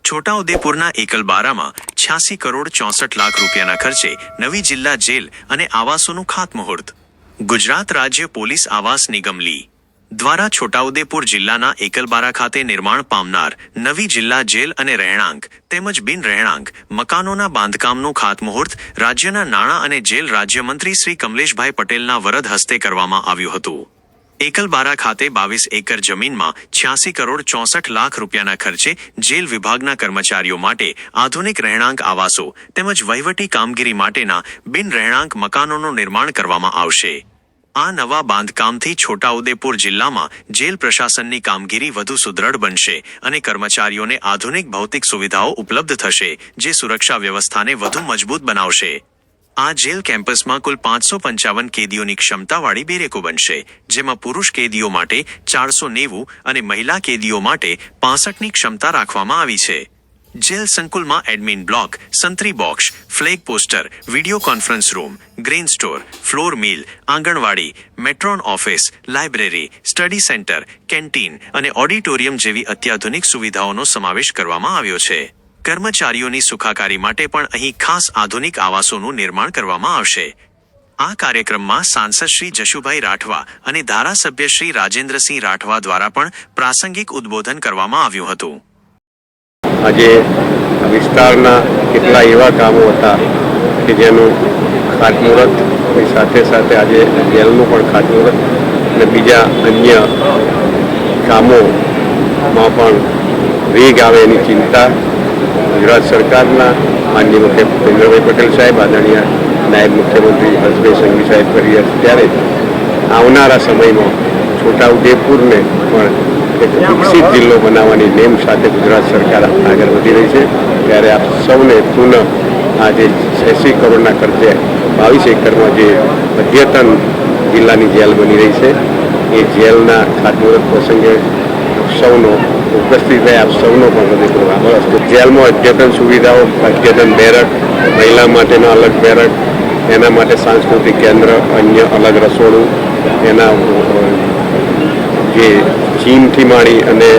છોટાઉદેપુરના એકલબારામાં 86 કરોડ 64 લાખ રૂપિયાના ખર્ચે નવી જિલ્લા જેલ અને આવાસોનું ખાતમુહૂર્ત। ગુજરાત રાજ્ય પોલીસ આવાસ નિગમ લી દ્વારા છોટાઉદેપુર જિલ્લાના એકલબારા ખાતે નિર્માણ પામનાર નવી જિલ્લા જેલ અને રહેણાંક તેમજ બિન રહેણાંક મકાનોના બાંધકામનું ખાતમુહૂર્ત રાજ્યના નાણાં અને જેલ રાજ્યમંત્રી શ્રી કમલેશભાઈ પટેલના વરદ હસ્તે કરવામાં આવ્યું હતું। એકલબારા ખાતે 22 એકર જમીનમાં 86 કરોડ 64 લાખ રૂપિયાના ખર્ચે જેલ વિભાગના કર્મચારીઓ માટે આધુનિક રહેણાંક આવાસો તેમજ વહીવટી કામગીરી માટેના બિન રહેણાંક મકાનોનું નિર્માણ કરવામાં આવશે। આ નવા બાંધકામથી છોટાઉદેપુર જિલ્લામાં જેલ પ્રશાસનની કામગીરી વધુ સુદૃઢ બનશે અને કર્મચારીઓને આધુનિક ભૌતિક સુવિધાઓ ઉપલબ્ધ થશે, જે સુરક્ષા વ્યવસ્થાને વધુ મજબૂત બનાવશે। આ જેલ કેમ્પસમાં કુલ 555 કેદીઓની ક્ષમતાવાળી બેરેકો બનશે, જેમાં પુરુષ કેદીઓ માટે 490 અને મહિલા કેદીઓ માટે 65ની ક્ષમતા રાખવામાં આવી છે। જેલ સંકુલમાં એડમિન બ્લોક, સંત્રી box, flag poster, video conference room, grain store, flour mill, anganwadi, matron office, library, study centre, canteen અને ઓડિટોરિયમ જેવી અત્યાધુનિક સુવિધાઓનો સમાવેશ કરવામાં આવ્યો છે। કર્મચારીઓની સુખાકારી માટે પણ અહીં ખાસ આધુનિક આવાસોનું નિર્માણ કરવામાં આવશે। આ કાર્યક્રમમાં સાંસદ શ્રી જશુભાઈ રાઠવા અને ધારાસભ્ય શ્રી રાજેન્દ્રસિંહ રાઠવા દ્વારા પણ પ્રાસંગિક ઉદ્બોધન કરવામાં આવ્યું હતું। આજે વિસ્તારના કેટલા એવા કામો હતા કે જેનું ખાતમુહૂર્ત સાથે સાથે આજે જેલનું પણ ખાતમુહૂર્ત અને બીજા અન્ય કામોમાં પણ વેગ આવે એની ચિંતા ગુજરાત સરકારના માનનીય મુખ્યમંત્રી ભૂપેન્દ્રભાઈ પટેલ સાહેબ, આદરણીય નાયબ મુખ્યમંત્રી હર્ષભાઈ સંઘવી સાહેબ કરી રહ્યા છે। ત્યારે આવનારા સમયમાં છોટાઉદેપુરને પણ એક વિકસિત જિલ્લો બનાવવાની નેમ સાથે ગુજરાત સરકાર આગળ વધી રહી છે। ત્યારે આપ સૌને પુનઃ આ જે 86 કરોડના ખર્ચે 22 એકરમાં જે અદ્યતન જિલ્લાની જેલ બની રહી છે એ જેલના ખાતમુહૂર્ત પ્રસંગે સૌનો ઉપસ્થિત રહે આપ સૌનો પણ હૃદયપૂર્વક આભાર। જેલમાં અદ્યતન સુવિધાઓ, અદ્યતન બેરક, મહિલા માટેનો અલગ બેરક, એના માટે સાંસ્કૃતિક કેન્દ્ર, અન્ય અલગ રસોડું, એના જે ચીનથી માંડી અને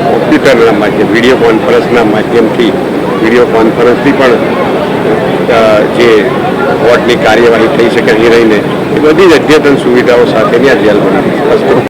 કોમ્પ્યુટરના માધ્યમ, વિડીયો કોન્ફરન્સથી પણ જે કોર્ટની કાર્યવાહી થઈ શકે અહીં રહીને એ બધી જ અદ્યતન સુવિધાઓ સાથેની આ જેલ બની રહી છે।